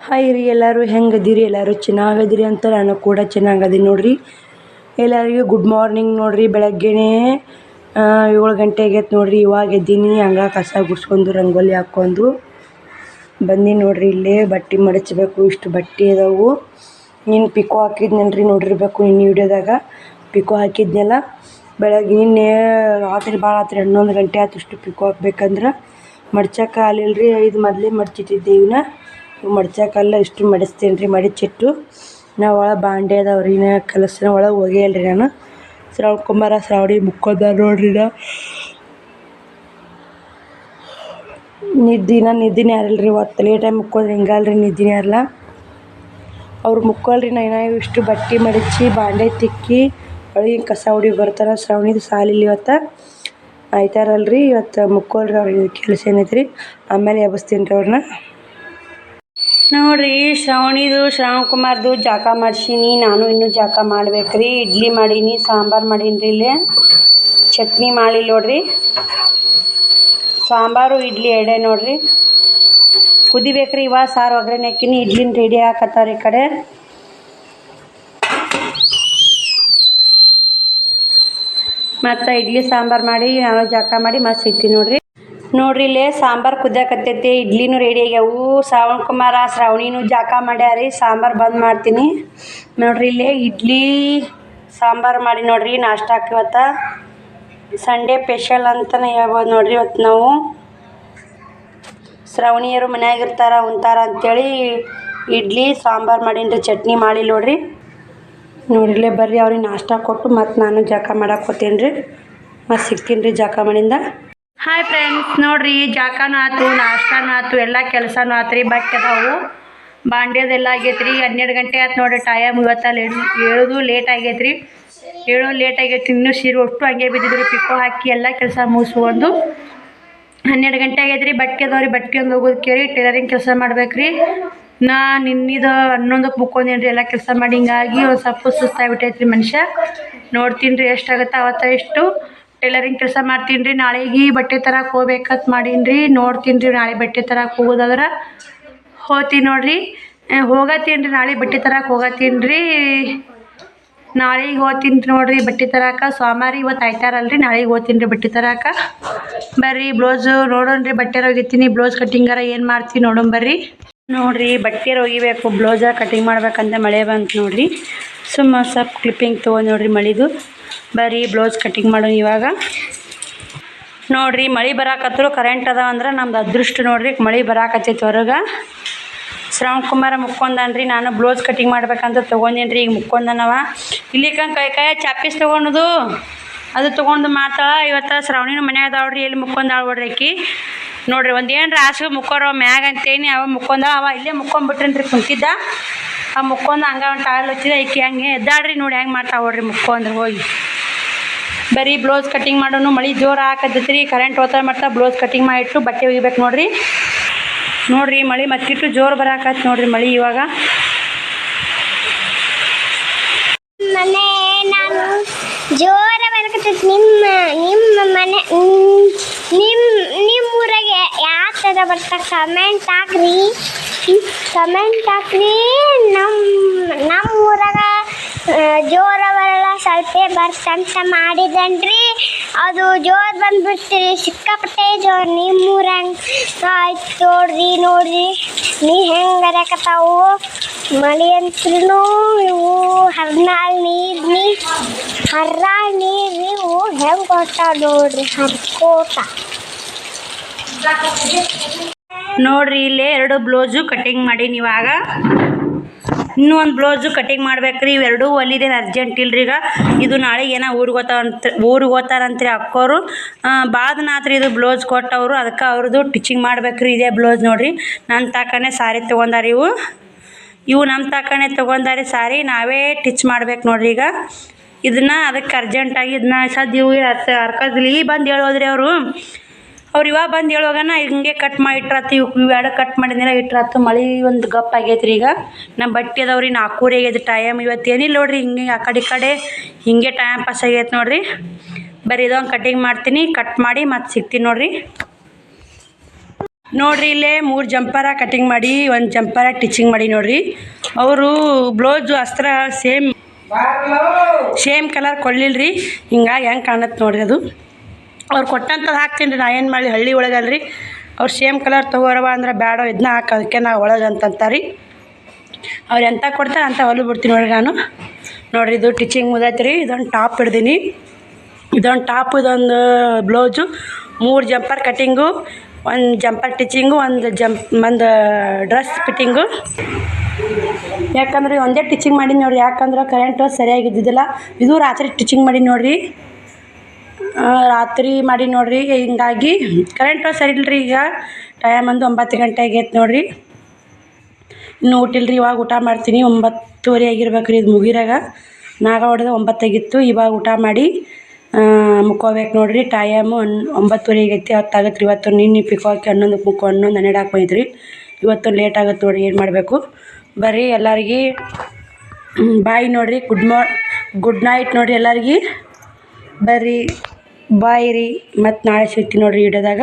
Hi ರೀ, ಎಲ್ಲರೂ ಹೆಂಗದಿರಿ? ಎಲ್ಲರೂ ಚೆನ್ನಾಗದಿರಿ ಅಂತ ನಾನು ಕೂಡ ಚೆನ್ನಾಗದೀನಿ ನೋಡ್ರಿ. ಎಲ್ಲರಿಗೂ ಗುಡ್ ಮಾರ್ನಿಂಗ್ ನೋಡ್ರಿ. ಬೆಳಗ್ಗೆನೇ 7 ಗಂಟೆ ಆಗೈತೆ ನೋಡ್ರಿ. ಇವಾಗ ಎದ್ದೀನಿ, ಹಂಗ ಕಸ ಗುಡಿಸ್ಕೊಂಡು ರಂಗೋಲಿ ಹಾಕ್ಕೊಂಡು ಬಂದು ನೋಡ್ರಿ. ಇಲ್ಲೇ ಬಟ್ಟೆ ಮಡಚಬೇಕು. ಇಷ್ಟು ಬಟ್ಟೆ ಅದಾವು. ನಿನ್ನೆ ಪಿಕೋ ಹಾಕಿದ್ನಲ್ರಿ, ನೋಡಿರ್ಬೇಕು ನಿನ್ನೆ ವಿಡಿಯೋದಾಗ. ಪಿಕೋ ಹಾಕಿದ್ನೆಲ್ಲ ಬೆಳಗ್ಗೆ ನಿನ್ನೆ ರಾತ್ರಿ ಭಾಳ ಆತ್ರಿ, 11 ಗಂಟೆ ಆಯ್ತು. ಇಷ್ಟು ಪಿಕೋ ಹಾಕ್ಬೇಕಂದ್ರೆ ಮಡ್ಚಕ್ಕೆ ಆಗಲಿಲ್ಲರಿ. 5 ಮೊದಲೇ ಮಡ್ಚಿಟ್ಟಿದ್ದೆ. ಇವನ್ನ ಮಡ್ಚಕ್ಕಲ್ಲ, ಇಷ್ಟು ಮಡಿಸ್ತೀನಿ ರೀ. ಮಡಿಚಿಟ್ಟು ನಾವು ಒಳಗೆ ಬಾಂಡೆ ಅದಾವ್ರಿ, ಕಲಸಿನ ಒಳಗೆ ಹೋಗಿಯಲ್ರಿ. ನಾನು ಶ್ರಾವಣಕುಮಾರ ಶ್ರಾವಣಿ ಮುಕ್ಕೋದ ನೋಡ್ರಿ. ನಿದ್ದಿನೇ ಯಾರಿಲ್ರಿ. ಒತ್ತು ಲೇಟಾಗಿ ಮುಕ್ಕೋದ್ರಿ. ಹಿಂಗಲ್ರಿ, ನಿದ್ದಿನೇ ಯಾರಲ್ಲ. ಅವ್ರು ಮುಕ್ಕೋಲ್ರಿ. ನಾನು ಇಷ್ಟು ಬಟ್ಟೆ ಮಡಚಿ ಬಾಂಡೆ ತಿಕ್ಕಿ ಒಳಗಿನ ಕಸ ಹೊಡಿ ಬರ್ತಾರೆ. ಶ್ರಾವಣಿದು ಸಾಲಿಲ್ಲ ಇವತ್ತು, ಆಯ್ತಾರಲ್ರಿ. ಇವತ್ತು ಮುಕ್ಕೋಲ್ರಿ. ಅವ್ರಿಗೆ ಕೆಲಸ ಏನೈತ್ರಿ, ಆಮೇಲೆ ಎಬ್ಬಿಸ್ತೀನಿ ರೀ ಅವ್ರನ್ನ. ನೋಡ್ರಿ, ಶ್ರಾವಣಕುಮಾರ್ದು ಜಾಕ ಮಾಡ್ಸೀನಿ. ನಾನು ಇನ್ನೂ ಜಾಕ ಮಾಡ್ಬೇಕ್ರಿ. ಇಡ್ಲಿ ಮಾಡೀನಿ, ಸಾಂಬಾರು ಮಾಡೀನಿ ರೀ. ಇಲ್ಲಿ ಚಟ್ನಿ ಮಾಡಿ ನೋಡ್ರಿ. ಸಾಂಬಾರು ಇಡ್ಲಿ ಎರಡೇ ನೋಡ್ರಿ. ಕುದಿಬೇಕ್ರಿ. ಇವಾಗ ಸಾರು ಒಗ್ಗರಣೆ ಹಾಕಿನಿ. ಇಡ್ಲಿನ ರೆಡಿ ಹಾಕತ್ತಾರ ಈ ಕಡೆ. ಮತ್ತು ಇಡ್ಲಿ ಸಾಂಬಾರು ಮಾಡಿ ನಾನು ಜಾಕ ಮಾಡಿ ಮತ್ತೆ ಸಿಗ್ತೀನಿ ನೋಡ್ರಿ. ಇಲ್ಲೇ ಸಾಂಬಾರು ಕುದಿಯಾಕತ್ತೈತಿ, ಇಡ್ಲಿನೂ ರೆಡಿ ಆಗ್ಯಾವು. ಶ್ರಾವಣಕುಮಾರ ಶ್ರಾವಣಿನೂ ಜಾಕ ಮಾಡ್ಯಾರಿ. ಸಾಂಬಾರು ಬಂದ್ ಮಾಡ್ತೀನಿ ನೋಡ್ರಿ. ಇಲ್ಲೇ ಇಡ್ಲಿ ಸಾಂಬಾರು ಮಾಡಿ ನೋಡ್ರಿ. ನಾಷ್ಟಾಕ್ಕೆ ಇವತ್ತು ಸಂಡೇ ಸ್ಪೆಷಲ್ ಅಂತಲೇ ಹೇಳ್ಬೋದು ನೋಡ್ರಿ. ಇವತ್ತು ನಾವು ಶ್ರಾವಣಿಯರು ಮನ್ಯಾಗಿರ್ತಾರ ಉಣ್ತಾರ ಅಂಥೇಳಿ ಇಡ್ಲಿ ಸಾಂಬಾರು ಮಾಡೀನಿ ರೀ. ಚಟ್ನಿ ಮಾಡಿ ನೋಡ್ರಿ. ನೋಡಿರ್ಲೇ ಬರ್ರಿ, ಅವ್ರಿಗೆ ನಾಷ್ಟ ಕೊಟ್ಟು ಮತ್ತು ನಾನು ಜಾಕ ಮಾಡಕ್ಕೆ ಹೋಗ್ತೀನಿ ರೀ. ಮತ್ತು ಸಿಗ್ತೀನಿ ರೀ ಜಾಕ ಮಾಡಿಂದ. ಹಾಯ್ ಫ್ರೆಂಡ್ಸ್, ನೋಡ್ರಿ, ಜಾಕನೂ ಆಯ್ತು, ನಾಷ್ಟಾನೂ ಆಯ್ತು, ಎಲ್ಲ ಕೆಲಸನೂ ಆಯ್ತು ರೀ. ಬಟ್ಟೆ ಅದಾವು, ಬಾಂಡ್ಯದೆಲ್ಲ ಆಗೈತೆ ರೀ. 12 ಗಂಟೆ ಆಯ್ತು ನೋಡ್ರಿ. ಟೈಮ್ ಇವತ್ತಲ್ಲಿ ಹೇಳೋದು ಲೇಟ್ ಆಗೈತೆ ರೀ. ಲೇಟ್ ಆಗೈತಿ. ಇನ್ನೂ ಸೀರೆ ಅಷ್ಟು ಹಂಗೆ ಬಿದ್ದಿದ್ರಿ. ಪಿಕೋ ಹಾಕಿ ಎಲ್ಲ ಕೆಲಸ ಮುಗಿಸ್ಕೊಂಡು 12 ಗಂಟೆ ಆಗೈತೆ ರೀ. ಬಟ್ಟೆ ಅದಾವ್ರಿ. ಬಟ್ಟೆ ಒಂದು ಹೋಗೋದು ಕೇಳಿ ಟೈಲರಿಂಗ್ ಕೆಲಸ ಮಾಡ್ಬೇಕ್ರಿ. ನಿನ್ನಿದು 11ಕ್ಕೆ ಮುಕ್ಕೊಂದೇನು ರೀ. ಎಲ್ಲ ಕೆಲಸ ಮಾಡಿ ಹಿಂಗಾಗಿ ಒಂದು ಸ್ವಲ್ಪ ಸುಸ್ತಾಗ್ಬಿಟ್ಟೈತೆ ರೀ ಮನುಷ್ಯ. ನೋಡ್ತೀನಿ ರೀ ಎಷ್ಟಾಗುತ್ತೆ ಅವತ್ತು ಎಷ್ಟು ಟೈಲರಿಂಗ್ ಕೆಲಸ ಮಾಡ್ತೀನಿ ರೀ. ನಾಳೆಗೆ ಬಟ್ಟೆ ತರಕ್ಕೆ ಹೋಗ್ಬೇಕಂತ ಮಾಡೀನಿ ರೀ. ನೋಡ್ತೀನಿ ರೀ, ನಾಳೆ ಬಟ್ಟೆ ತರಕ್ಕೆ ಹೋಗೋದಾದ್ರೆ ಹೋಗ್ತೀನಿ ನೋಡ್ರಿ. ಹೋಗತ್ತೀನಿ ರೀ. ನಾಳೆ ಬಟ್ಟೆ ತರಕ್ಕೆ ಹೋಗತ್ತೀನಿ ರೀ. ನಾಳೆಗೆ ಹೋಗ್ತೀನಿ ನೋಡ್ರಿ ಬಟ್ಟೆ ತರಕ್ಕೆ. ಸೋಮವಾರ ಇವತ್ತು ಆಯ್ತಾರಲ್ರಿ. ನಾಳೆಗೆ ಹೋಗ್ತೀನಿ ರೀ ಬಟ್ಟೆ ತರಕ್ಕೆ. ಬರ್ರಿ, ಬ್ಲೌಸು ನೋಡೋಣ ರೀ. ಬಟ್ಟೆ ಒಗಿತೀನಿ, ಬ್ಲೌಸ್ ಕಟ್ಟಿಂಗಾರ ಏನು ಮಾಡ್ತೀನಿ ನೋಡೋಣ ಬರ್ರಿ. ನೋಡ್ರಿ, ಬಟ್ಟೆ ಒಗಿಬೇಕು, ಬ್ಲೌಸ ಕಟಿಂಗ್ ಮಾಡ್ಬೇಕಂತ ಮಳೆ ಬಂತು ನೋಡ್ರಿ. ಸ್ವಲ್ಪ ಕ್ಲಿಪ್ಪಿಂಗ್ ತೊಗೊಂಡು ನೋಡ್ರಿ ಮಳಿದು. ಬರ್ರಿ ಬ್ಲೌಸ್ ಕಟಿಂಗ್ ಮಾಡೋಣ ಇವಾಗ. ನೋಡ್ರಿ, ಮಳೆ ಬರಾಕತ್ತರು ಕರೆಂಟ್ ಅದ ಅಂದ್ರೆ ನಮ್ದು ಅದೃಷ್ಟ ನೋಡ್ರಿ. ಮಳೆ ಬರಾಕತ್ತೈತಿ ಹೊರಗೆ. ಶ್ರಾವಣಕುಮಾರ ಮುಕ್ಕೊಂಡನ್ರಿ. ನಾನು ಬ್ಲೌಸ್ ಕಟಿಂಗ್ ಮಾಡ್ಬೇಕಂತ ತೊಗೊಂಡೇನಿ ರೀ. ಈಗ ಮುಕ್ಕೊಂಡನವ. ಇಲ್ಲಿ ಕೈ ಚಾಪೀಸ್ ತೊಗೊಂಡು ಅದು ತೊಗೊಂಡು ಮಾಡ್ತಾಳ. ಇವತ್ತು ಶ್ರಾವಣಿನೂ ಮನ್ಯಾಗ ಅದಾವ್ರಿ. ಎಲ್ಲಿ ಮುಕ್ಕೊಂದಾಳ ನೋಡ್ರಿ ಆಕಿ. ನೋಡ್ರಿ, ಒಂದು ಏನು ರಾಶಿ ಮುಕ್ಕೋರು ಮ್ಯಾಗ ಅಂತೇನಿ. ಅವ ಮುಕ್ಕೊಂದಾಳ. ಅವ ಇಲ್ಲೇ ಮುಕ್ಕೊಂಬಿಟ್ರಿ ಕುಂತಿದ್ದ. ಆ ಮುಕ್ಕೊಂದು ಹಂಗೆ ಒಂದು ಟಾವೆಲ್ ಹಚ್ಚಿದ. ಈಕಿ ಹಂಗೆ ಎದ್ದಾಡ್ರಿ. ನೋಡಿ ಹೆಂಗೆ ಮಾಡ್ತಾವೆ ನೋಡ್ರಿ ಮುಕ್ಕೊಂದ್ರೆ ಹೋಗಿ. ಬರೀ ಬ್ಲೌಸ್ ಕಟಿಂಗ್ ಮಾಡೋನು. ಮಳೆ ಜೋರು ಹಾಕತ್ತೈತಿ ರೀ. ಕರೆಂಟ್ ಹೋಗ್ತಾ ಮಾಡ್ತಾ ಬ್ಲೌಸ್ ಕಟಿಂಗ್ ಮಾಡಿಟ್ಟು ಬಟ್ಟೆ ಒಗಿಬೇಕು ನೋಡ್ರಿ. ಮಳೆ ಮತ್ತಿಟ್ಟು ಜೋರು ಬರಾಕತ್ತೆ ನೋಡ್ರಿ ಮಳೆ ಇವಾಗ. ನಾನು ಜೋರ ಬರಕತ್ತೈತಿ. ನಿಮ್ಮ ಮನೆ ನಿಮ್ಮೂರಾಗೆ ಯಾವ ಥರ ಬರ್ತಾ ಕಮೆಂಟ್ ಹಾಕ್ರಿ. ನಮ್ಮ ಊರಾಗ ಜೋರ ಬರಲ್ಲ, ಸ್ವಲ್ಪ ಬರ್ತಂತ ಮಾಡಿದನ್ರಿ. ಅದು ಜೋರು ಬಂದ್ಬಿಡ್ತೀರಿ, ಸಿಕ್ಕಾಪಟ್ಟೆ ಜೋರು. ನಿಮ್ಮೂರಂಗೆ ಆಯ್ತು ನೋಡ್ರಿ ನೀ ಹೆಂಗೆ ಬರಕತ್ತಾವು ಮಳೆ ಅಂತೂ. ಇವು ಹರ್ನಾಳ್ ನೀರು ಇವು ಹೆಂಗೆ ಕೊಟ್ಟಾವ ನೋಡ್ರಿ, ಹರ್ಕೋಟ. ನೋಡ್ರಿ, ಇಲ್ಲೇ 2 ಬ್ಲೌಸು ಕಟಿಂಗ್ ಮಾಡೀನಿ ಇವಾಗ. ಇನ್ನೂ ಒಂದು ಬ್ಲೌಸು ಕಟಿಂಗ್ ಮಾಡ್ಬೇಕ್ರಿ. ಇವೆರಡೂ ಹೊಲಿದೇನು ಅರ್ಜೆಂಟ್ ಇಲ್ರಿ. ಈಗ ಇದು ನಾಳೆಗೆ ಏನೋ ಊರಿಗೆ ಹೋಗ್ತಾರಂತ್ರಿ ಅಕ್ಕೋರು. ಭಾಳ ದಿನ ಆತ್ರಿ ಇದು ಬ್ಲೌಸ್ ಕೊಟ್ಟವರು. ಅದಕ್ಕೆ ಅವ್ರದ್ದು ಟಿಚಿಂಗ್ ಮಾಡ್ಬೇಕ್ರಿ. ಇದೇ ಬ್ಲೌಸ್ ನೋಡ್ರಿ. ನನ್ನ ತಕ್ಕನೇ ಸಾರಿ ತೊಗೊಂಡಾರ ಇವು ನಮ್ಮ ತಕ್ಕನೇ ತೊಗೊಂಡಾರಿ ಸಾರಿ. ನಾವೇ ಟಿಚ್ ಮಾಡ್ಬೇಕು ನೋಡ್ರಿ. ಈಗ ಅದಕ್ಕೆ ಅರ್ಜೆಂಟಾಗಿ ಇದನ್ನ ಸದ್ಯ ಇವು ಅರ್ಕದಲ್ಲಿ ಬಂದು ಹೇಳೋದ್ರಿ ಅವ್ರು ಇವಾಗ ಬಂದು ಹೇಳೋಗನ ಹಿಂಗೆ ಕಟ್ ಮಾಡಿ ಇಟ್ರಾತು. ಇವು ಎರಡು ಕಟ್ ಮಾಡಿದ್ನೆಲ್ಲ ಇಟ್ರಾತು. ಮಳೆ ಒಂದು ಗಪ್ ಆಗೈತೆ ರೀ. ಈಗ ನಮ್ಮ ಬಟ್ಟೆ ಅದಾವ್ರಿ. 4 ಆಗೈತೆ ಟೈಮ್. ಇವತ್ತೇನಿಲ್ಲ ನೋಡ್ರಿ. ಹಿಂಗೆ ಆ ಕಡೆ ಹಿಂಗೆ ಟೈಮ್ ಪಾಸ್ ಆಗೈತೆ ನೋಡ್ರಿ. ಬರೀ ಇದೊಂದು ಕಟಿಂಗ್ ಮಾಡ್ತೀನಿ. ಕಟ್ ಮಾಡಿ ಮತ್ತೆ ಸಿಗ್ತೀನಿ ನೋಡ್ರಿ. ನೋಡಿರಿ ಇಲ್ಲೇ 3 ಜಂಪರ ಕಟಿಂಗ್ ಮಾಡಿ 1 ಜಂಪರ ಟಿಚಿಂಗ್ ಮಾಡಿ ನೋಡಿರಿ. ಅವರು ಬ್ಲೌಸು ಅಸ್ತ್ರ ಸೇಮ್ ಕಲರ್ ಕೊಡಲಿಲ್ಲ ಹಿಂಗಾಗಿ ಹೆಂಗೆ ಕಾಣತ್ತೆ ನೋಡಿರಿ. ಅದು ಅವ್ರು ಕೊಟ್ಟಂಥದ್ದು ಹಾಕ್ತೀನಿ ರೀ. ನಾ ಏನು ಮಾಡಲಿ, ಹಳ್ಳಿ ಒಳಗಲ್ರಿ ಅವ್ರು ಸೇಮ್ ಕಲರ್ ತೊಗೋರವ ಅಂದ್ರೆ ಬೇಡ ಇದನ್ನ ಹಾಕಿ, ಅದಕ್ಕೆ ನಾ ಒಳಗೆ ಅಂತಂತಾರೆ. ಅವ್ರು ಎಂತ ಕೊಡ್ತಾರೆ ಅಂತ ಹೊಲು ಬಿಡ್ತೀನಿ ನೋಡಿರಿ ನಾನು. ನೋಡಿರಿ ಇದು ಟಿಚಿಂಗ್ ಮುದೈತೆ ರೀ. ಇದೊಂದು ಟಾಪ್ ಹಿಡ್ದೀನಿ, ಇದೊಂದು ಟಾಪ್, ಇದೊಂದು ಬ್ಲೌಸು, 3 ಜಂಪರ್ ಕಟಿಂಗು, 1 ಜಂಪರ್ ಟಿಚಿಂಗು, ಒಂದು ಡ್ರೆಸ್ ಫಿಟ್ಟಿಂಗು. ಯಾಕಂದ್ರೆ ಒಂದೇ ಟಿಚಿಂಗ್ ಮಾಡೀನಿ ನೋಡಿರಿ. ಯಾಕಂದ್ರೆ ಕರೆಂಟು ಸರಿಯಾಗಿದ್ದಿದ್ದಿಲ್ಲ. ಇದು ರಾತ್ರಿ ಟಿಚಿಂಗ್ ಮಾಡಿ ನೋಡಿರಿ, ರಾತ್ರಿ ಮಾಡಿ ನೋಡಿರಿ. ಹಿಂಗಾಗಿ ಕರೆಂಟು ಸರಿ ಇಲ್ಲರಿ. ಈಗ ಟೈಮ್ ಒಂದು 9 ಗಂಟೆ ಆಗೈತೆ ನೋಡಿರಿ. ಇನ್ನೂ ಊಟಿಲ್ರಿ. ಇವಾಗ ಊಟ ಮಾಡ್ತೀನಿ. 9:30 ಆಗಿರ್ಬೇಕು ರೀ ಇದು ಮುಗಿರಾಗ. ನಾಗ ಹೊಡೆದ 9 ಆಗಿತ್ತು. ಇವಾಗ ಊಟ ಮಾಡಿ ಮುಕ್ಕೋಬೇಕು ನೋಡಿರಿ. ಟೈಮು 9:30 ಆಗೈತಿ. ಹೊತ್ತಾಗತ್ತೆ ರೀ. ಇವತ್ತು ನಿನ್ನೆ ಪಿಕೋಕ್ಕೆ 11ಕ್ಕೆ ಮುಕ್ಕೋ 11 12 ಬಂದಿದ್ರಿ. ಇವತ್ತು ಲೇಟ್ ಆಗುತ್ತೆ ನೋಡಿರಿ. ಏನು ಮಾಡಬೇಕು ಬರ್ರಿ. ಎಲ್ಲರಿಗೆ ಬಾಯ್ ನೋಡಿರಿ. ಗುಡ್ ನೈಟ್ ನೋಡಿರಿ ಎಲ್ಲರಿಗೆ. ಬರ್ರಿ ಬಾಯ್ ರೀ. ಮತ್ತು ನಾಳೆ ಸಿಗ್ತೀನಿ ನೋಡಿರಿ ವಿಡಿಯೋದಾಗ.